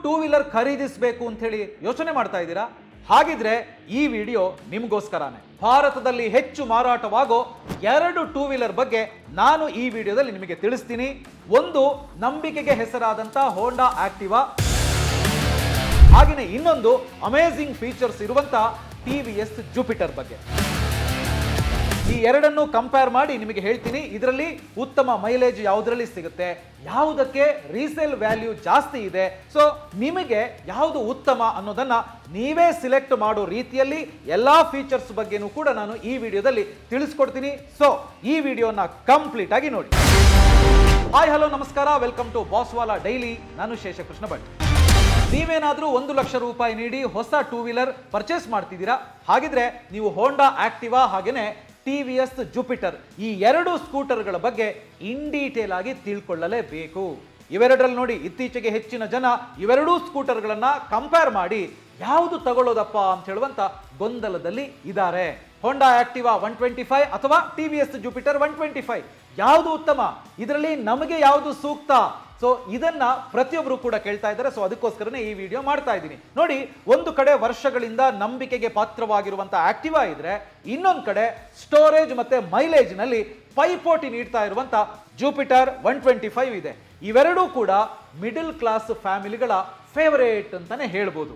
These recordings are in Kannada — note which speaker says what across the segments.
Speaker 1: ಟೂ ವೀಲರ್ ಖರೀದಿಸಬೇಕು ಅಂತ ಹೇಳಿ ಯೋಚನೆ ಮಾಡ್ತಾ ಇದ್ದೀರಾ? ಹಾಗಿದ್ರೆ ಈ ವಿಡಿಯೋ ನಿಮಗೋಸ್ಕರನೇ. ಭಾರತದಲ್ಲಿ ಹೆಚ್ಚು ಮಾರಾಟವಾಗೋ 2 ಟೂ ವೀಲರ್ ಬಗ್ಗೆ ನಾನು ಈ ವಿಡಿಯೋದಲ್ಲಿ ನಿಮಗೆ ತಿಳಿಸ್ತೀನಿ. ಒಂದು ನಂಬಿಕೆಗೆ ಹೆಸರಾದಂತ ಹೋಂಡಾ ಆಕ್ಟಿವಾ, ಹಾಗೆಯೇ ಇನ್ನೊಂದು ಅಮೇಜಿಂಗ್ ಫೀಚರ್ಸ್ ಇರುವಂತ ಟಿವಿಎಸ್ ಜುಪಿಟರ್ ಬಗ್ಗೆ. ಈ ಎರಡನ್ನು ಕಂಪೇರ್ ಮಾಡಿ ನಿಮಗೆ ಹೇಳ್ತೀನಿ, ಇದರಲ್ಲಿ ಉತ್ತಮ ಮೈಲೇಜ್ ಯಾವುದರಲ್ಲಿ ಸಿಗುತ್ತೆ, ಯಾವುದಕ್ಕೆ ರೀಸೇಲ್ ವ್ಯಾಲ್ಯೂ ಜಾಸ್ತಿ ಇದೆ, ಸೊ ನಿಮಗೆ ಯಾವುದು ಉತ್ತಮ ಅನ್ನೋದನ್ನ ನೀವೇ ಸಿಲೆಕ್ಟ್ ಮಾಡೋ ರೀತಿಯಲ್ಲಿ ಎಲ್ಲಾ ಫೀಚರ್ಸ್ ಬಗ್ಗೆನೂ ಕೂಡ ನಾನು ಈ ವಿಡಿಯೋದಲ್ಲಿ ತಿಳಿಸ್ಕೊಡ್ತೀನಿ. ಸೊ ಈ ವಿಡಿಯೋನ ಕಂಪ್ಲೀಟ್ ಆಗಿ ನೋಡಿ. ಹಾಯ್ ಹಲೋ ನಮಸ್ಕಾರ, ವೆಲ್ಕಮ್ ಟು ಬಾಸ್ವಾಲಾ ಡೈಲಿ. ನಾನು ಶೇಷಕೃಷ್ಣ ಭಟ್. ನೀವೇನಾದ್ರೂ 1 ಲಕ್ಷ ರೂಪಾಯಿ ನೀಡಿ ಹೊಸ ಟೂ ವೀಲರ್ ಪರ್ಚೇಸ್ ಮಾಡ್ತಿದ್ದೀರಾ? ಹಾಗಿದ್ರೆ ನೀವು ಹೋಂಡಾ ಆಕ್ಟಿವಾ ಹಾಗೇನೆ ಟಿವಿಎಸ್ ಜುಪಿಟರ್ ಈ 2 ಸ್ಕೂಟರ್ಗಳ ಬಗ್ಗೆ ಇನ್ ಡೀಟೇಲ್ ಆಗಿ ತಿಳ್ಕೊಳ್ಳಲೇಬೇಕು. ಇವೆರಡರಲ್ಲಿ ನೋಡಿ, ಇತ್ತೀಚೆಗೆ ಹೆಚ್ಚಿನ ಜನ ಇವೆರಡೂ ಸ್ಕೂಟರ್ಗಳನ್ನ ಕಂಪೇರ್ ಮಾಡಿ ಯಾವುದು ತಗೊಳ್ಳೋದಪ್ಪ ಅಂತ ಹೇಳುವಂತ ಗೊಂದಲದಲ್ಲಿ ಇದ್ದಾರೆ. ಹೋಂಡಾ ಆಕ್ಟಿವಾ 125 ಅಥವಾ ಟಿವಿಎಸ್ ಜುಪಿಟರ್ 125 ಯಾವುದು ಉತ್ತಮ, ಇದರಲ್ಲಿ ನಮಗೆ ಯಾವುದು ಸೂಕ್ತ? ಸೊ ಇದನ್ನ ಪ್ರತಿಯೊಬ್ಬರು ಕೂಡ ಕೇಳ್ತಾ ಇದ್ದಾರೆ. ಸೊ ಅದಕ್ಕೋಸ್ಕರನೇ ಈ ವಿಡಿಯೋ ಮಾಡ್ತಾ ಇದ್ದೀನಿ. ನೋಡಿ, ಒಂದು ಕಡೆ ವರ್ಷಗಳಿಂದ ನಂಬಿಕೆಗೆ ಪಾತ್ರವಾಗಿರುವಂತಹ ಆಕ್ಟಿವಾ ಇದ್ರೆ, ಇನ್ನೊಂದು ಕಡೆ ಸ್ಟೋರೇಜ್ ಮತ್ತೆ ಮೈಲೇಜ್ ನಲ್ಲಿ ಪೈಪೋಟಿ ನೀಡ್ತಾ ಇರುವಂತ ಜುಪಿಟರ್ 125 ಇದೆ. ಇವೆರಡೂ ಕೂಡ ಮಿಡಲ್ ಕ್ಲಾಸ್ ಫ್ಯಾಮಿಲಿಗಳ ಫೇವರೇಟ್ ಅಂತಾನೆ ಹೇಳ್ಬೋದು.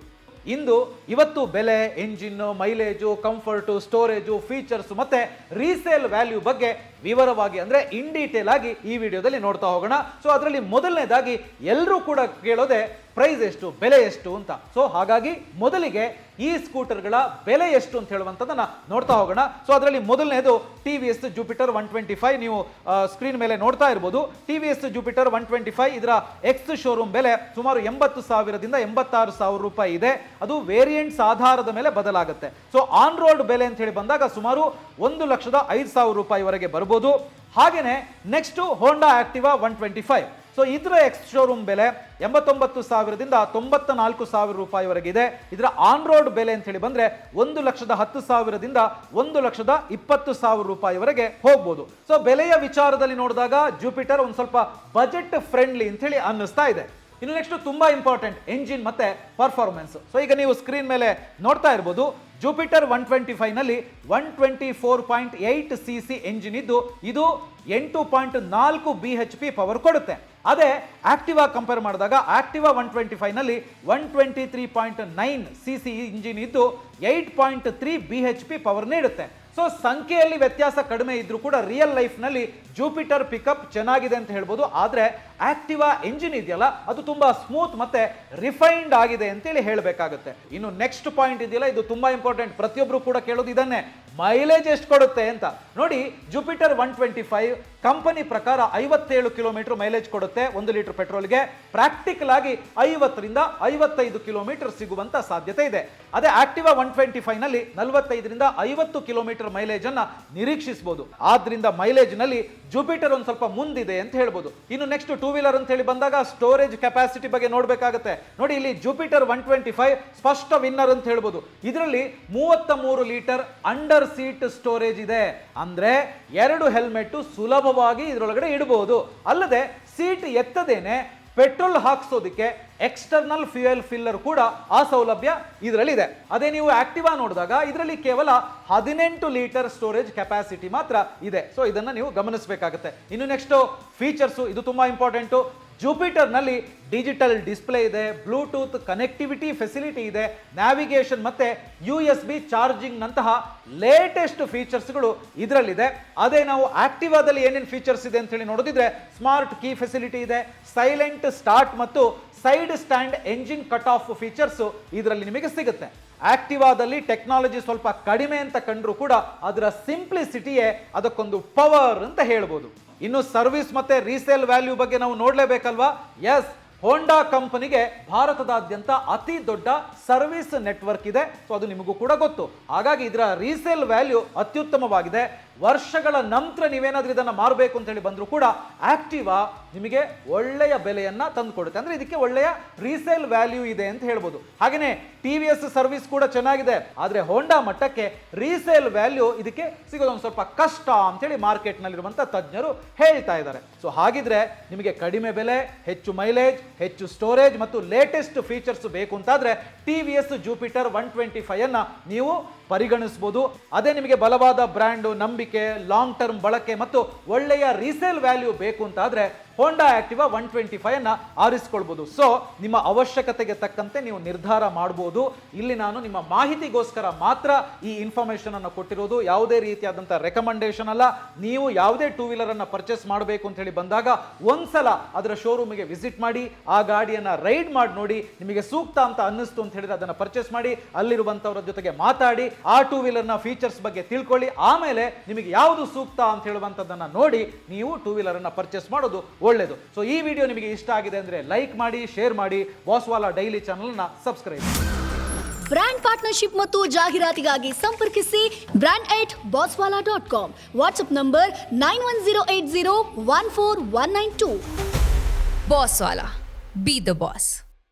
Speaker 1: ಇವತ್ತು ಬೆಲೆ, engine, mileage, comfort, storage, features ಮತ್ತೆ ರೀಸೇಲ್ ವ್ಯಾಲ್ಯೂ ಬಗ್ಗೆ ವಿವರವಾಗಿ ಅಂದ್ರೆ ಇನ್ ಡೀಟೇಲ್ ಆಗಿ ಈ ವಿಡಿಯೋದಲ್ಲಿ ನೋಡ್ತಾ ಹೋಗೋಣ. ಸೊ ಅದರಲ್ಲಿ ಮೊದಲನೇದಾಗಿ ಎಲ್ಲರೂ ಕೂಡ ಕೇಳೋದೆ ಪ್ರೈಸ್ ಎಷ್ಟು, ಬೆಲೆ ಎಷ್ಟು ಅಂತ. ಸೊ ಹಾಗಾಗಿ ಮೊದಲಿಗೆ ಈ ಸ್ಕೂಟರ್ಗಳ ಬೆಲೆ ಎಷ್ಟು ಅಂತ ಹೇಳುವಂಥದ್ದನ್ನ ನೋಡ್ತಾ ಹೋಗೋಣ. ಸೊ ಅದರಲ್ಲಿ ಮೊದಲನೇದು ಟಿವಿಎಸ್ ಜುಪಿಟರ್ 125. ನೀವು ಸ್ಕ್ರೀನ್ ಮೇಲೆ ನೋಡ್ತಾ ಇರಬಹುದು. ಟಿವಿಎಸ್ ಜುಪಿಟರ್ 125 ಇದರ ಎಕ್ಸ್ ಶೋರೂಮ್ ಬೆಲೆ ಸುಮಾರು 80,000ದಿಂದ 86,000 ರೂಪಾಯಿ ಇದೆ. ಅದು ವೇರಿಯಂಟ್ಸ್ ಆಧಾರದ ಮೇಲೆ ಬದಲಾಗುತ್ತೆ. ಸೊ ಆನ್ ರೋಡ್ ಬೆಲೆ ಅಂತ ಹೇಳಿ ಬಂದಾಗ ಸುಮಾರು 1,05,000 ರೂಪಾಯಿವರೆಗೆ ಬರಬಹುದು. ಹಾಗೇನೆ ನೆಕ್ಸ್ಟ್ ಹೋಂಡಾ ಆಕ್ಟಿವಾ 125. ಸೊ ಇದರ ಎಕ್ಸ್ ಶೋರೂಮ್ ಬೆಲೆ 89,000ದಿಂದ 94,000 ರೂಪಾಯಿವರೆಗಿದೆ. ಇದರ ಆನ್ ರೋಡ್ ಬೆಲೆ ಅಂತ ಹೇಳಿ ಬಂದ್ರೆ 1,10,000ದಿಂದ 1,20,000 ರೂಪಾಯಿವರೆಗೆ ಹೋಗ್ಬೋದು. ಸೊ ಬೆಲೆಯ ವಿಚಾರದಲ್ಲಿ ನೋಡಿದಾಗ ಜುಪಿಟರ್ ಒಂದು ಸ್ವಲ್ಪ ಬಜೆಟ್ ಫ್ರೆಂಡ್ಲಿ ಅಂತ ಹೇಳಿ ಅನ್ನಿಸ್ತಾ ಇದೆ. ಇನ್ನು ನೆಕ್ಸ್ಟ್ ತುಂಬಾ ಇಂಪಾರ್ಟೆಂಟ್, ಎಂಜಿನ್ ಮತ್ತೆ ಪರ್ಫಾರ್ಮೆನ್ಸ್. ಸೊ ಈಗ ನೀವು ಸ್ಕ್ರೀನ್ ಮೇಲೆ ನೋಡ್ತಾ ಇರಬಹುದು, ಜುಪಿಟರ್ 125 ನಲ್ಲಿ 124.8 cc ಎಂಜಿನ್ ಇದ್ದು ಇದು 8.4 BHP ಪವರ್ ಕೊಡುತ್ತೆ. ಅದೇ ಆಕ್ಟಿವಾ ಕಂಪೇರ್ ಮಾಡಿದಾಗ ಆಕ್ಟಿವಾ 125 ನಲ್ಲಿ 123.9 cc ಇಂಜಿನ್ ಇದ್ದು 8.3 BHP ಪವರ್ ನೀಡುತ್ತೆ. ಸೊ ಸಂಖ್ಯೆಯಲ್ಲಿ ವ್ಯತ್ಯಾಸ ಕಡಿಮೆ ಇದ್ರೂ ಕೂಡ ರಿಯಲ್ ಲೈಫ್ ನಲ್ಲಿ ಜುಪಿಟರ್ ಪಿಕಪ್ ಚೆನ್ನಾಗಿದೆ ಅಂತ ಹೇಳ್ಬೋದು. ಆದ್ರೆ ಆಕ್ಟಿವಾ ಎಂಜಿನ್ ಇದೆಯಲ್ಲ, ಅದು ತುಂಬಾ ಸ್ಮೂತ್ ಮತ್ತೆ ರಿಫೈನ್ಡ್ ಆಗಿದೆ ಅಂತೇಳಿ ಹೇಳಬೇಕಾಗುತ್ತೆ. ಇನ್ನು ನೆಕ್ಸ್ಟ್ ಪಾಯಿಂಟ್ ಇದೆಯಲ್ಲ, ಇದು ತುಂಬಾ ಇಂಪಾರ್ಟೆಂಟ್, ಪ್ರತಿಯೊಬ್ರು ಕೂಡ ಕೇಳೋದು ಇದನ್ನೇ, ಮೈಲೇಜ್ ಎಷ್ಟು ಕೊಡುತ್ತೆ ಅಂತ. ನೋಡಿ, ಜುಪಿಟರ್ 125 ಕಂಪನಿ ಪ್ರಕಾರ 57 ಕಿಲೋಮೀಟರ್ ಮೈಲೇಜ್ ಕೊಡುತ್ತೆ 1 ಲೀಟರ್ ಪೆಟ್ರೋಲ್ಗೆ. ಪ್ರಾಕ್ಟಿಕಲ್ ಆಗಿ 50ರಿಂದ 55 ಕಿಲೋಮೀಟರ್ ಸಿಗುವಂತ ಸಾಧ್ಯತೆ ಇದೆ. ಅದೇ ಆಕ್ಟಿವಾ 125 ನಲ್ಲಿ 45ರಿಂದ 50 ಕಿಲೋಮೀಟರ್ ಮೈಲೇಜ್ ಅನ್ನ ನಿರೀಕ್ಷಿಸಬಹುದು. ಆದ್ರಿಂದ ಮೈಲೇಜ್ ನಲ್ಲಿ ಜುಪಿಟರ್ ಒಂದು ಸ್ವಲ್ಪ ಮುಂದಿದೆ ಅಂತ ಹೇಳ್ಬೋದು. ಇನ್ನು ನೆಕ್ಸ್ಟ್ ಟೂ ವೀಲರ್ ಅಂತ ಹೇಳಿ ಬಂದಾಗ ಸ್ಟೋರೇಜ್ ಕೆಪಾಸಿಟಿ ಬಗ್ಗೆ ನೋಡ್ಬೇಕಾಗುತ್ತೆ. ನೋಡಿ, ಇಲ್ಲಿ ಜುಪಿಟರ್ 125 ಸ್ಪಷ್ಟ ವಿನ್ನರ್ ಅಂತ ಹೇಳ್ಬೋದು. ಇದರಲ್ಲಿ 33 ಲೀಟರ್ ಅಂಡರ್ ಸೀಟ್ ಸ್ಟೋರೇಜ್ ಇದೆ. ಅಂದ್ರೆ 2 ಹೆಲ್ಮೆಟ್ ಸುಲಭವಾಗಿ ಇದರೊಳಗಡೆ ಇಡಬಹುದು. ಅಲ್ಲದೆ ಸೀಟ್ ಎತ್ತದೇನೆ ಪೆಟ್ರೋಲ್ ಹಾಕ್ಸೋದಕ್ಕೆ ಎಕ್ಸ್ಟರ್ನಲ್ ಫ್ಯೂಯಲ್ ಫಿಲ್ಲರ್ ಕೂಡ ಆ ಸೌಲಭ್ಯ ಇದರಲ್ಲಿ ಇದೆ. ಅದೇ ನೀವು ಆಕ್ಟಿವಾ ನೋಡಿದಾಗ ಇದರಲ್ಲಿ ಕೇವಲ 18 ಲೀಟರ್ ಸ್ಟೋರೇಜ್ ಕೆಪಾಸಿಟಿ ಮಾತ್ರ ಇದೆ. ಸೊ ಇದನ್ನ ನೀವು ಗಮನಿಸಬೇಕಾಗುತ್ತೆ. ಇನ್ನು ನೆಕ್ಸ್ಟ್ ಫೀಚರ್ಸ್, ಇದು ತುಂಬಾ ಇಂಪಾರ್ಟೆಂಟ್. ಜುಪಿಟರ್ ನಲ್ಲಿ ಡಿಜಿಟಲ್ ಡಿಸ್ಪ್ಲೇ ಇದೆ, ಬ್ಲೂಟೂತ್ ಕನೆಕ್ಟಿವಿಟಿ ಫೆಸಿಲಿಟಿ ಇದೆ, ನ್ಯಾವಿಗೇಷನ್ ಮತ್ತೆ USB ಚಾರ್ಜಿಂಗ್ ನಂತಹ ಲೇಟೆಸ್ಟ್ ಫೀಚರ್ಸ್ಗಳು ಇದರಲ್ಲಿದೆ. ಅದೇ ನಾವು ಆಕ್ಟಿವಾದಲ್ಲಿ ಏನೇನು ಫೀಚರ್ಸ್ ಇದೆ ಅಂತ ಹೇಳಿ ನೋಡೋದಿದ್ರೆ, ಸ್ಮಾರ್ಟ್ ಕೀ ಫೆಸಿಲಿಟಿ ಇದೆ, ಸೈಲೆಂಟ್ ಸ್ಟಾರ್ಟ್ ಮತ್ತು side stand engine cut off features ಇದರಲ್ಲಿ ನಿಮಗೆ ಸಿಗುತ್ತೆ. ಆಕ್ಟಿವಾದಲ್ಲಿ ಟೆಕ್ನಾಲಜಿ ಸ್ವಲ್ಪ ಕಡಿಮೆ ಅಂತ ಕಂಡ್ರು ಕೂಡ ಅದರ ಸಿಂಪ್ಲಿಸಿಟಿಯೇ ಅದಕ್ಕೊಂದು ಪವರ್ ಅಂತ ಹೇಳ್ಬೋದು. ಇನ್ನು ಸರ್ವಿಸ್ ಮತ್ತೆ ರೀಸೇಲ್ ವ್ಯಾಲ್ಯೂ ಬಗ್ಗೆ ನಾವು ನೋಡ್ಲೇಬೇಕಲ್ವಾ? ಎಸ್, ಹೋಂಡಾ ಕಂಪನಿಗೆ ಭಾರತದಾದ್ಯಂತ ಅತಿ ದೊಡ್ಡ ಸರ್ವಿಸ್ ನೆಟ್ವರ್ಕ್ ಇದೆ. ಸೊ ಅದು ನಿಮಗೂ ಕೂಡ ಗೊತ್ತು. ಹಾಗಾಗಿ ಇದರ ರೀಸೇಲ್ ವ್ಯಾಲ್ಯೂ ಅತ್ಯುತ್ತಮವಾಗಿದೆ. ವರ್ಷಗಳ ನಂತರ ನೀವೇನಾದ್ರೂ ಇದನ್ನ ಮಾರಬೇಕು ಅಂತ ಹೇಳಿ ಬಂದರೂ ಕೂಡ ಆಕ್ಟಿವಾ ನಿಮಗೆ ಒಳ್ಳೆಯ ಬೆಲೆಯನ್ನ ತಂದು ಕೊಡುತ್ತೆ. ಅಂದ್ರೆ ಇದಕ್ಕೆ ಒಳ್ಳೆಯ ರೀಸೇಲ್ ವ್ಯಾಲ್ಯೂ ಇದೆ ಅಂತ ಹೇಳ್ಬೋದು. ಹಾಗೇನೆ TVS ಸರ್ವಿಸ್ ಕೂಡ ಚೆನ್ನಾಗಿದೆ, ಆದ್ರೆ ಹೋಂಡಾ ಮಟ್ಟಕ್ಕೆ ರೀಸೇಲ್ ವ್ಯಾಲ್ಯೂ ಇದಕ್ಕೆ ಸಿಗೋದು ಒಂದು ಸ್ವಲ್ಪ ಕಷ್ಟ ಅಂತ ಹೇಳಿ ಮಾರ್ಕೆಟ್ ನಲ್ಲಿರುವಂತ ತಜ್ಞರು ಹೇಳ್ತಾ ಇದ್ದಾರೆ. ಸೊ ಹಾಗಿದ್ರೆ ನಿಮಗೆ ಕಡಿಮೆ ಬೆಲೆ, ಹೆಚ್ಚು ಮೈಲೇಜ್, ಹೆಚ್ಚು ಸ್ಟೋರೇಜ್ ಮತ್ತು ಲೇಟೆಸ್ಟ್ ಫೀಚರ್ಸ್ ಬೇಕು ಅಂತಾದ್ರೆ TVS ಜುಪಿಟರ್ 125 ಅನ್ನ ನೀವು ಪರಿಗಣಿಸಬಹುದು. ಅದೇ ನಿಮಗೆ ಬಲವಾದ ಬ್ರ್ಯಾಂಡ್, ನಂಬಿಕೆ, ಲಾಂಗ್ ಟರ್ಮ್ ಬಳಕೆ ಮತ್ತು ಒಳ್ಳೆಯ ರೀಸೇಲ್ ವ್ಯಾಲ್ಯೂ ಬೇಕು ಅಂತಾದ್ರೆ ಹೋಂಡಾ ಆಕ್ಟಿವಾ 125 ಅನ್ನ ಆರಿಸಿಕೊಳ್ಬಹುದು. ಸೊ ನಿಮ್ಮ ಅವಶ್ಯಕತೆಗೆ ತಕ್ಕಂತೆ ನೀವು ನಿರ್ಧಾರ ಮಾಡಬಹುದು. ಇಲ್ಲಿ ನಾನು ನಿಮ್ಮ ಮಾಹಿತಿಗೋಸ್ಕರ ಮಾತ್ರ ಈ ಇನ್ಫಾರ್ಮೇಶನ್ ಅನ್ನು ಕೊಟ್ಟಿರೋದು, ಯಾವುದೇ ರೀತಿಯಾದಂತಹ ರೆಕಮೆಂಡೇಶನ್ ಅಲ್ಲ. ನೀವು ಯಾವುದೇ ಟೂ ವೀಲರ್ ಅನ್ನ ಪರ್ಚೇಸ್ ಮಾಡಬೇಕು ಅಂತ ಹೇಳಿ ಬಂದಾಗ ಒಂದ್ಸಲ ಅದರ ಶೋರೂಮಿಗೆ ವಿಸಿಟ್ ಮಾಡಿ, ಆ ಗಾಡಿಯನ್ನ ರೈಡ್ ಮಾಡಿ ನೋಡಿ, ನಿಮಗೆ ಸೂಕ್ತ ಅಂತ ಅನ್ನಿಸ್ತು ಅಂತ ಹೇಳಿದ್ರೆ ಅದನ್ನ ಪರ್ಚೇಸ್ ಮಾಡಿ, ಅಲ್ಲಿರುವಂತವರ ಜೊತೆಗೆ ಮಾತಾಡಿ, ಆ ಟೂ ವೀಲರ್ ನ ಫೀಚರ್ಸ್ ಬಗ್ಗೆ ತಿಳ್ಕೊಳ್ಳಿ. ಆಮೇಲೆ ನಿಮಗೆ ಯಾವುದು ಸೂಕ್ತ ಅಂತ ಹೇಳುವಂತದನ್ನ ನೋಡಿ ನೀವು ಟೂ ವೀಲರ್ ಅನ್ನ ಪರ್ಚೇಸ್ ಮಾಡೋದು ಒಳ್ಳೆಯದು. ಸೊ ಈ ವಿಡಿಯೋ ನಿಮಗೆ ಇಷ್ಟ ಆಗಿದೆ ಅಂದ್ರೆ ಲೈಕ್ ಮಾಡಿ, ಶೇರ್ ಮಾಡಿ, ಬಾಸ್ವಾಲಾ ಡೈಲಿ ಚಾನೆಲ್ ನ ಸಬ್ಸ್ಕ್ರೈಬ್ ಮಾಡಿ.
Speaker 2: ಬ್ರ್ಯಾಂಡ್ ಪಾರ್ಟ್ನರ್ಶಿಪ್ ಮತ್ತು ಜಾಹೀರಾತಿಗಾಗಿ ಸಂಪರ್ಕಿಸಿ brand@bosswala.com. WhatsApp number 9108014192.
Speaker 3: Bosswala. Be the boss.